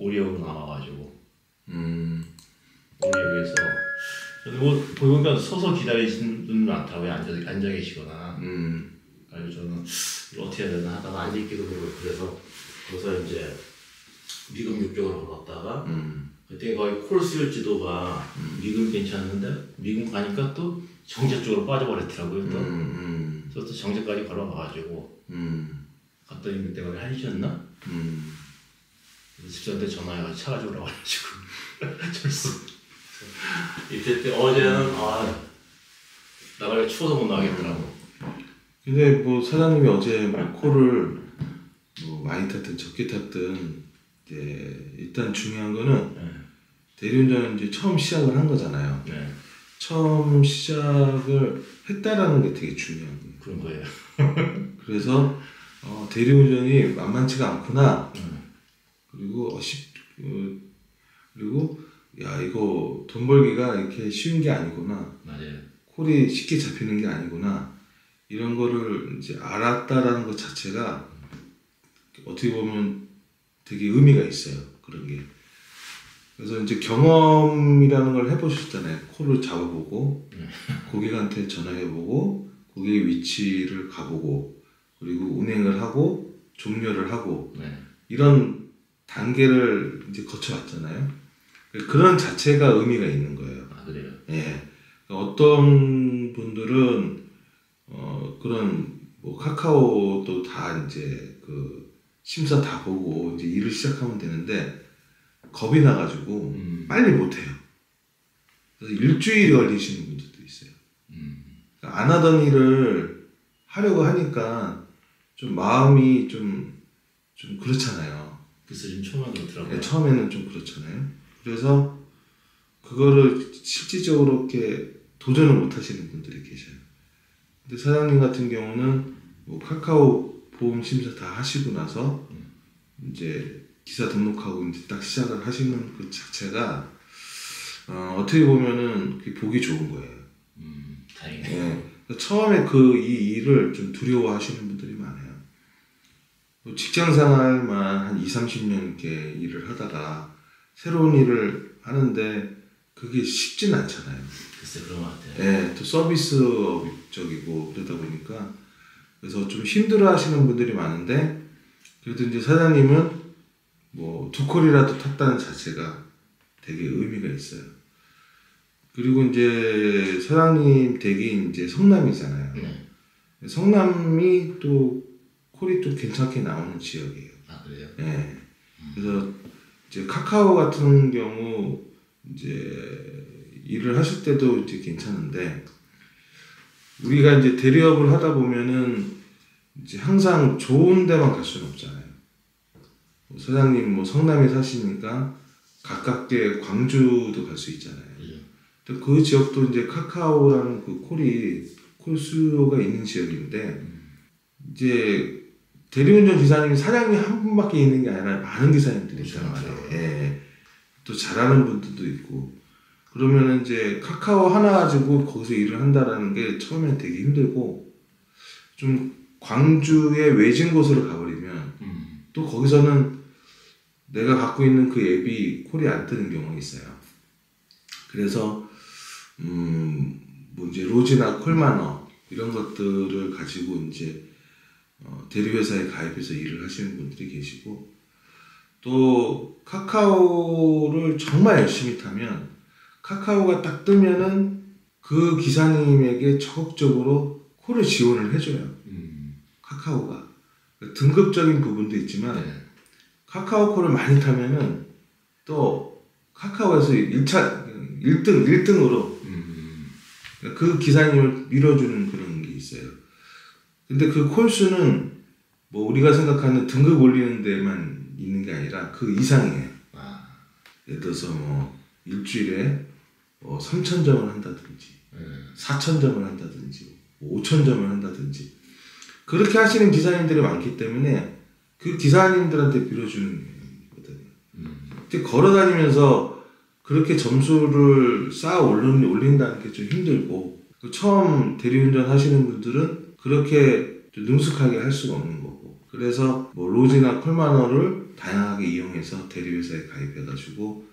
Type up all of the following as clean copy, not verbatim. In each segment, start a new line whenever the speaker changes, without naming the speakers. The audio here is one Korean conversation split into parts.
오리역으로 나와가지고 오리역에서 뭐 보니까 서서 기다리시는 분들 많더라고요. 앉아 계시거나. 그래서 저는 이거 어떻게 해야 되나 하다가 앉아있기도 하고 그래서 거기서 이제 미금 쪽으로 걸었다가 그때 거의 콜스율지도가 미금 괜찮은데 미금 가니까 또 정제 쪽으로 빠져버렸더라고요. 또 또 정제까지 걸어가가지고 갔더니 그때 거기 1시였나? 집사한테 전화해가지고 차 가져오라고 해가지고 철수 이때 어제는 나가려 추워서 못 나가겠더라고.
근데 뭐 사장님이 어제 뭐 코를 뭐 많이 탔든 적게 탔든 이제 일단 중요한 거는 대리운전 이제 처음 시작을 한 거잖아요.
네.
처음 시작을 했다라는 게 되게 중요한 거예요.
그런 거예요.
그래서 대리운전이 만만치가 않구나. 그리고 그리고 야 이거 돈 벌기가 이렇게 쉬운 게 아니구나.
맞아요.
콜이 쉽게 잡히는 게 아니구나. 이런 거를 이제 알았다라는 것 자체가 어떻게 보면 되게 의미가 있어요. 그런 게. 그래서 이제 경험이라는 걸 해보셨잖아요. 콜을 잡아보고 고객한테 전화해보고 고객의 위치를 가보고 그리고 운행을 하고 종료를 하고 이런 단계를 이제 거쳐왔잖아요. 그런 자체가 의미가 있는 거예요.
아 그래요?
예. 어떤 분들은 그런 뭐 카카오도 다 이제 그 심사 다 보고 이제 일을 시작하면 되는데 겁이 나가지고 빨리 못해요. 그래서 일주일이 걸리시는 분들도 있어요. 그러니까 안 하던 일을 하려고 하니까 좀 마음이 좀 그렇잖아요.
그래서 좀 처음에 그렇더라고요.
네, 처음에는 좀 그렇잖아요. 그래서 그거를 실질적으로 이렇게 도전을 못 하시는 분들이 계셔요. 근데 사장님 같은 경우는 뭐 카카오 보험 심사 다 하시고 나서 이제 기사 등록하고 이제 딱 시작을 하시는 그 자체가 어떻게 보면은 그게 보기 좋은 거예요.
다행이네요.
네. 처음에 이 일을 좀 두려워하시는 분들이 많아요. 뭐 직장 생활만 한 20-30년 이렇게 일을 하다가 새로운 일을 하는데 그게 쉽진 않잖아요.
글쎄 그런 것 같아요.
네, 또 서비스업적이고 그러다 보니까 그래서 좀 힘들어 하시는 분들이 많은데 그래도 이제 사장님은 뭐 2콜이라도 탔다는 자체가 되게 의미가 있어요. 그리고 이제 사장님 댁이 이제 성남이잖아요. 성남이 또 콜이 또 괜찮게 나오는 지역이에요.
아 그래요?
네. 그래서 이제 카카오 같은 경우 이제 일을 하실 때도 이제 괜찮은데 우리가 이제 대리업을 하다 보면은 이제 항상 좋은 데만 갈 수는 없잖아요. 사장님 뭐 성남에 사시니까 가깝게 광주도 갈 수 있잖아요. 그 지역도 이제 카카오라는 그 콜 수요가 있는 지역인데 이제 대리운전 기사님이 사장님이 한 분밖에 있는 게 아니라 많은 기사님들이 있단 말이에요. 예. 또 잘하는 분들도 있고 그러면 이제 카카오 하나 가지고 거기서 일을 한다라는 게 처음엔 되게 힘들고 좀 광주의 외진 곳으로 가버리면 또 거기서는 내가 갖고 있는 그 앱이 콜이 안 뜨는 경우가 있어요. 그래서 뭐 이제 로지나 콜마너 이런 것들을 가지고 이제 대리회사에 가입해서 일을 하시는 분들이 계시고 또 카카오를 정말 열심히 타면 카카오가 딱 뜨면은 그 기사님에게 적극적으로 콜을 지원을 해줘요. 카카오가 등급적인 부분도 있지만 카카오 콜을 많이 타면은 또 카카오에서 1등으로 그 기사님을 밀어주는 그런 게 있어요. 근데 그 콜수는 뭐 우리가 생각하는 등급 올리는 데만 있는 게 아니라 그 이상이에요. 예를 들어서 뭐 일주일에 3,000점을 한다든지 4,000점을 한다든지 5,000점을 한다든지 그렇게 하시는 기사님들이 많기 때문에 그 기사님들한테 빌어주는 거거든요. 근데 걸어다니면서 그렇게 점수를 쌓아 올린다는 게 좀 힘들고 처음 대리운전 하시는 분들은 그렇게 좀 능숙하게 할 수가 없는 거고 그래서 뭐 로지나 콜마너를 다양하게 이용해서 대리회사에 가입해가지고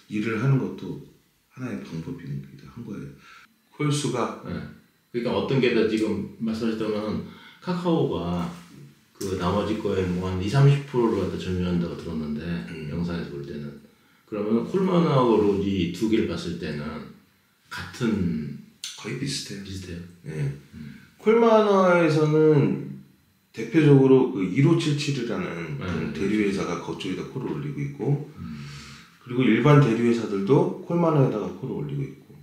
일을 하는 것도 하나의 방법이기도 한 거예요. 콜수가
네. 그러니까 어떤 게 다 지금 말씀하셨다면 카카오가 그 나머지 거에 뭐 한 20-30%를 갖다 점유한다고 들었는데 영상에서 볼 때는 그러면 콜만하고 로지 두 개를 봤을 때는 같은
거의 비슷해요.
비슷해요.
네. 콜마너에서는 대표적으로 그 1577이라는 대리회사가 그쪽에다 콜을 올리고 있고 그리고 일반 대리회사들도 콜마너에다가 콜을 올리고 있고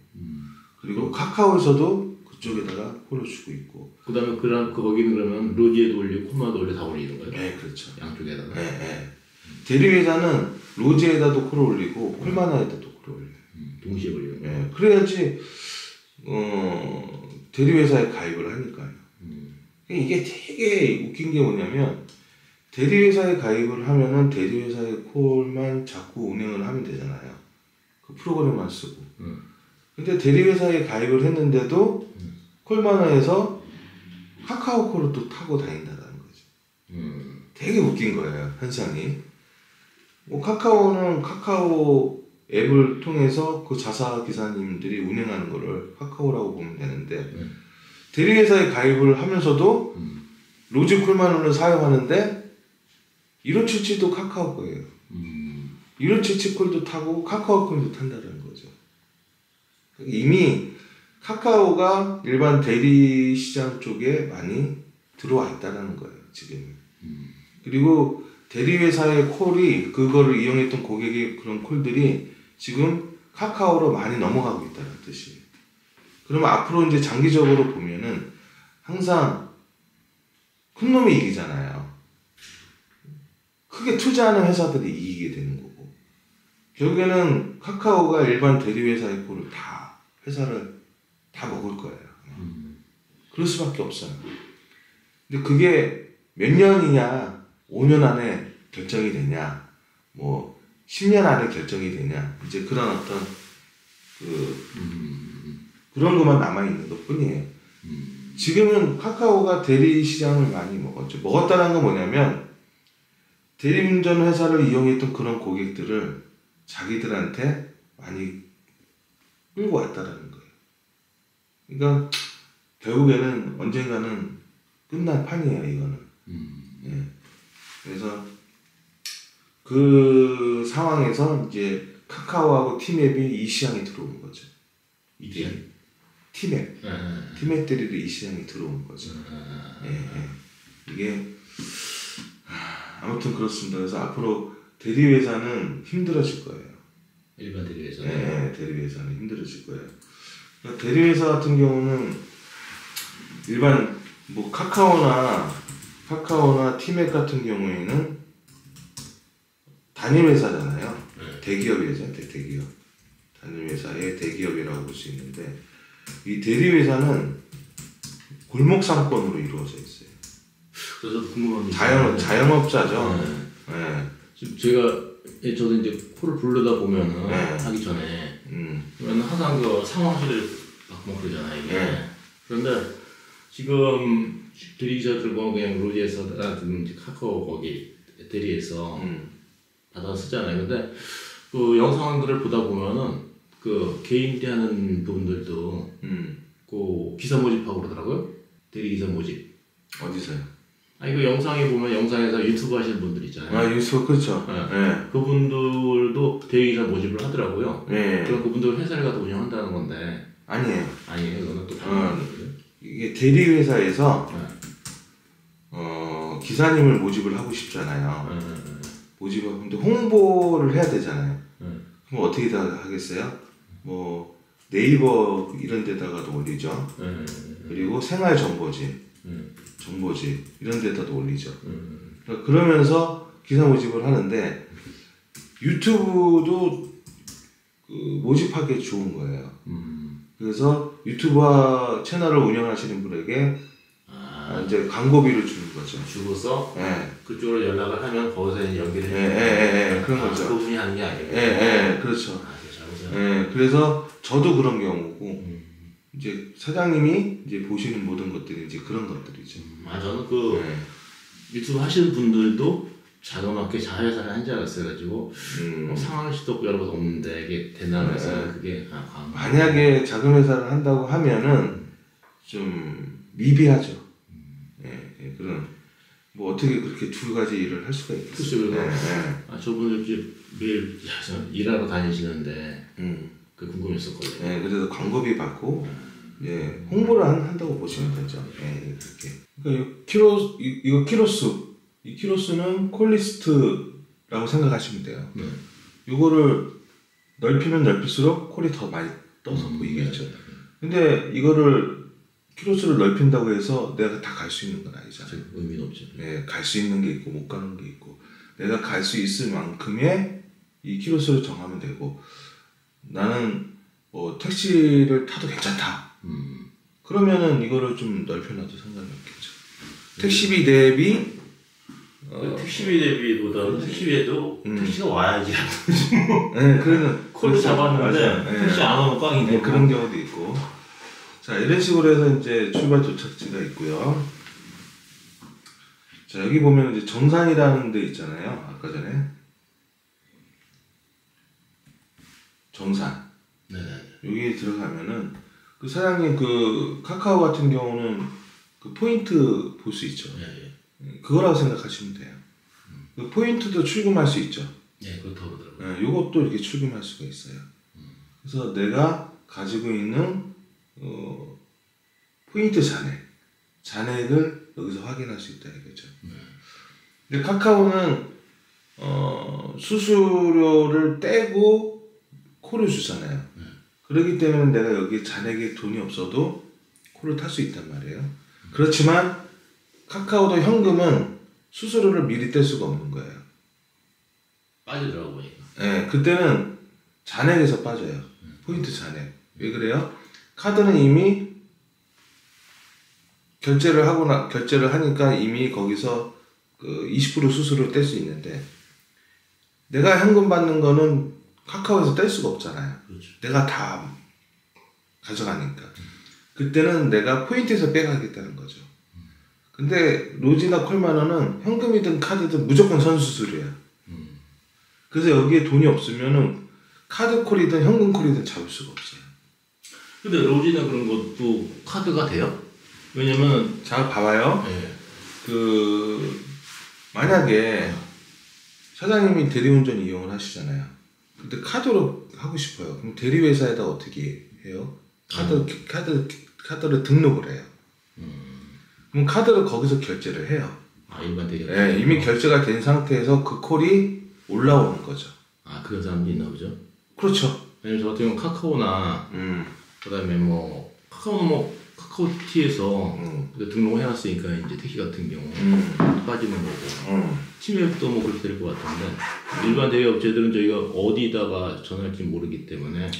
그리고 카카오에서도 그쪽에다가 콜을 주고 있고
그다음에 거기는 그러면 로지에도 올리고 콜마너도 올려 다 올리는 거예요?
네, 그렇죠.
양쪽에다가.
네, 네. 대리회사는 로지에다도 콜을 올리고 콜마너에다도 콜을 올려요.
동시에 올리는 거예요?
네, 그래야지 대리회사에 가입을 하니까요. 이게 되게 웃긴 게 뭐냐면 대리회사에 가입을 하면은 대리회사의 콜만 자꾸 운행을 하면 되잖아요. 그 프로그램만 쓰고. 근데 대리회사에 가입을 했는데도 콜마너에서 카카오 콜을 또 타고 다닌다는 거죠. 되게 웃긴 거예요, 현상이. 뭐 카카오는 카카오 앱을 통해서 그 자사 기사님들이 운행하는 거를 카카오라고 보면 되는데 대리회사에 가입을 하면서도 로지 콜마너를 사용하는데 1577도 카카오 거예요. 1577 콜도 타고 카카오 콜도 탄다는 거죠. 이미 카카오가 일반 대리 시장 쪽에 많이 들어와 있다는 거예요, 지금. 그리고 대리회사의 콜이 그거를 이용했던 고객의 그런 콜들이 지금 카카오로 많이 넘어가고 있다는 뜻이에요. 그러면 앞으로 이제 장기적으로 보면은 항상 큰 놈이 이기잖아요. 크게 투자하는 회사들이 이기게 되는 거고 결국에는 카카오가 일반 대리회사의 콜을 다 회사를 다 먹을 거예요. 그럴 수밖에 없어요. 근데 그게 몇 년이냐 5년 안에 결정이 되냐 뭐 10년 안에 결정이 되냐 이제 그런 어떤 그런 것만 남아있는 것 뿐이에요. 지금은 카카오가 대리 시장을 많이 먹었죠. 먹었다는 건 뭐냐면 대리운전 회사를 이용했던 그런 고객들을 자기들한테 많이 끌고 왔다라는 거예요. 그러니까 결국에는 언젠가는 끝날 판이에요, 이거는. 예. 그래서 그 상황에서 이제 카카오하고 티맵이 이 시장에 들어온 거죠.
이게
티맵. 티맵들이 이 시장에 들어온 거죠. 이게 아무튼 그렇습니다. 그래서 앞으로 대리회사는 힘들어질 거예요.
일반 대리회사.
네, 대리회사는 힘들어질 거예요. 그러니까 대리회사 같은 경우는 일반 뭐 카카오나 티맵 같은 경우에는 단일 회사잖아요. 대기업이죠, 대기업. 단일 회사의 대기업이라고 볼 수 있는데 이 대리회사는 골목 상권으로 이루어져 있어요.
그래서 궁금한 게
자영업자죠. 네.
지금 저도 이제 콜을 부르다 보면은 하기 전에 그러면 항상 그 상황실을 막 그러잖아요, 이게. 그런데 지금 대리기사들과 그냥 로지에서라든지 카카오 거기 대리에서 받아서 쓰잖아요. 근데 그 영상들을 보다 보면은 그 개인 대하는 부분들도 그 기사 모집하고 그러더라고요. 대리기사 모집.
어디서요?
아니 그 영상에 보면 영상에서 유튜브 하시는 분들 있잖아요.
아 유튜브 그렇죠.
네. 그분들도 대리기사 모집을 하더라고요. 그럼 그분들 회사를 가서 운영한다는 건데.
아니에요.
그거는 또 다른 거거든요.
이게 대리회사에서 기사님을 모집을 하고 싶잖아요. 모집하고 근데 홍보를 해야 되잖아요. 그럼 어떻게 다 하겠어요? 뭐 네이버 이런 데다가도 올리죠. 그리고 생활정보지, 정보지 이런 데다도 올리죠. 그러면서 기사 모집을 하는데 유튜브도 그 모집하기 좋은 거예요. 그래서 유튜브 채널을 운영하시는 분에게 이제 광고비를 주는 거죠.
주고서 그쪽으로 연락을 하면 거기서 연결을
해. 그런 거죠.
그분이 하는 게 아니에요.
그렇죠. 그래서 저도 그런 경우고 이제 사장님이 이제 보시는 모든 것들이 이제 그런 것들이죠.
저는 그 유튜브 하시는 분들도 자그맣게 자회사를 한 줄 알았어가지고 상황할 수도 없고 여러 번 없는데 이게 된다고 해서 그게
만약에 작은 회사를 한다고 하면은 좀 미비하죠. 예, 그런 뭐 어떻게 그렇게 두 가지 일을 할 수가 있겠어요.
그래서 저분들 이제 매일 일하러 다니시는데 그 궁금했었거든요.
예, 그래서 광고비 받고 예, 홍보를 한다고 보시면 되죠. 예, 그렇게. 그러니까 이거 키로수. 이 키로수는 콜리스트라고 생각하시면 돼요. 이거를 넓히면 넓힐수록 콜이 더 많이 떠서 보이겠죠. 근데 이거를 키로수를 넓힌다고 해서 내가 다 갈 수 있는 건 아니잖아요.
의미는 없죠.
네, 갈 수 있는 게 있고 못 가는 게 있고 내가 갈 수 있을 만큼의 이 키로수를 정하면 되고 나는 뭐 택시를 타도 괜찮다. 그러면은 이거를 좀 넓혀놔도 상관이 없겠죠. 택시비 대비
택시비 대비보다 택시비에도 택시가 와야지.
네, 그래는
콜을 잡았는데 택시 안 오면 꽝이 되고
그런 경우도 있고. 자, 이런 식으로 해서 이제 출발 도착지가 있고요. 자, 여기 보면 이제 정산이라는 데 있잖아요. 아까 전에 정산.
네.
여기 들어가면은 그 사장님 그 카카오 같은 경우는 그 포인트 볼 수 있죠. 그거라고 생각하시면 돼요. 그 포인트도 출금할 수 있죠.
네, 그렇다고 하더라고요.
요것도 이렇게 출금할 수가 있어요. 그래서 내가 가지고 있는 포인트 잔액을 여기서 확인할 수 있다 이거죠. 근데 카카오는 수수료를 떼고 콜을 주잖아요. 그렇기 때문에 내가 여기 잔액에 돈이 없어도 콜을 탈 수 있단 말이에요. 그렇지만 카카오도 현금은 수수료를 미리 뗄 수가 없는 거예요.
빠지더라고 보니까.
네, 그때는 잔액에서 빠져요. 포인트 잔액. 왜 그래요? 카드는 이미 결제를 하니까 이미 거기서 그 20% 수수료를 뗄 수 있는데 내가 현금 받는 거는 카카오에서 뗄 수가 없잖아요.
그렇죠.
내가 다 가져가니까. 그때는 내가 포인트에서 빼가겠다는 거죠. 근데 로지나 콜마너는 현금이든 카드든 무조건 선수수수료야. 그래서 여기에 돈이 없으면은 카드 콜이든 현금 콜이든 잡을 수가 없어요.
근데 로지나 그런 것도 카드가 돼요? 왜냐면
자, 봐봐요.
네.
만약에 사장님이 대리운전 이용을 하시잖아요. 근데 카드로 하고 싶어요. 그럼 대리회사에다 어떻게 해요? 카드를 등록을 해요. 그럼 카드를 거기서 결제를 해요.
일반 대리.
네, 이미 결제가 된 상태에서 그 콜이 올라오는 거죠.
그런 사람도 있나 보죠?
그렇죠.
왜냐면 저 같은 경우는 카카오나 그다음에 뭐 카카오는 카카오티에서 등록을 해놨으니까 이제 택시 같은 경우 빠지는 거고 치매도 뭐 그렇게 될 것 같은데 일반 대리업체들은 저희가 어디다가 전화할지 모르기 때문에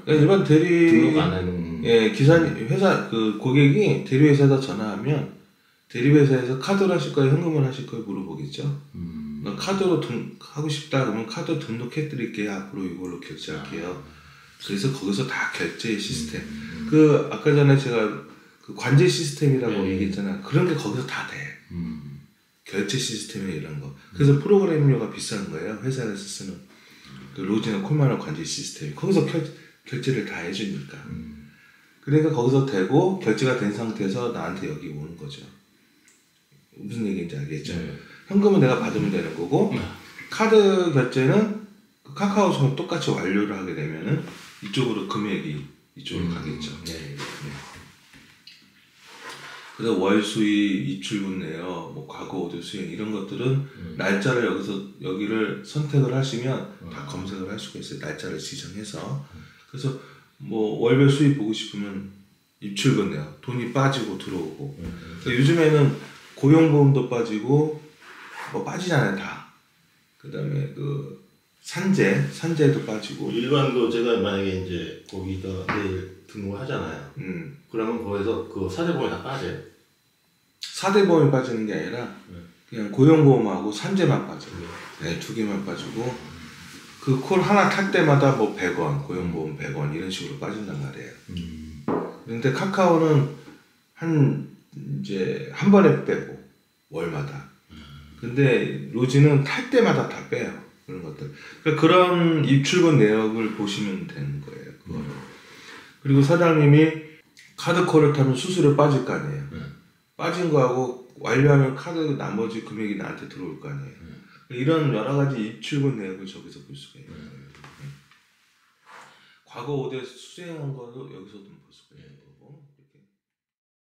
일반 대리
등록 안 하는
회사 그 고객이 대리회사에다 전화하면 대리회사에서 카드로 하실 거예요, 현금을 하실 거예요 물어보겠죠. 카드로 하고 싶다 그러면 카드 등록해 드릴게요. 앞으로 이걸로 결제할게요. 그래서 거기서 다 결제 시스템. 아까 전에 제가 그 관제 시스템이라고 얘기했잖아요. 그런 게 거기서 다 돼. 결제 시스템이 이런 거. 그래서 프로그램료가 비싼 거예요. 회사에서 쓰는 그 로지나 콜마너 관제 시스템이 거기서 결제를 다 해주니까. 그러니까 거기서 되고 결제가 된 상태에서 나한테 여기 오는 거죠. 무슨 얘기인지 알겠죠? 현금은 내가 받으면 되는 거고 카드 결제는 카카오처럼 똑같이 완료를 하게 되면은 이쪽으로 금액이 이쪽으로 가겠죠. 그래서 월 수입, 입출금 내역, 뭐 과거 오류 수익 이런 것들은 날짜를 여기를 선택을 하시면 다 검색을 할 수가 있어요. 날짜를 지정해서. 그래서 뭐 월별 수입 보고 싶으면 입출금 내역, 돈이 빠지고 들어오고. 그러니까 요즘에는 고용보험도 빠지고 뭐 빠지잖아요 다. 그다음에 그 산재도 빠지고.
일반도 제가 만약에 이제 거기다 내일 등록을 하잖아요. 그러면 거기서 그 사대보험이 다 빠져요.
사대보험이 빠지는 게 아니라 그냥 고용보험하고 산재만 빠져요. 네, 두 개만 빠지고 그 콜 하나 탈 때마다 뭐 100원, 고용보험 100원 이런 식으로 빠진단 말이에요. 그런데 카카오는 이제 한 번에 빼고 월마다. 근데 로지는 탈 때마다 다 빼요. 그런 것들. 그러니까 그런 입출금 내역을 보시면 되는 거예요. 그거는. 그리고 사장님이 카드콜을 타면 수수료 빠질 거 아니에요. 빠진 거하고 완료하면 카드 나머지 금액이 나한테 들어올 거 아니에요. 이런 여러 가지 입출금 내역을 저기서 볼 수가 있는 거예요. 과거 5대 수행한 거도 여기서도 볼 수가 있고.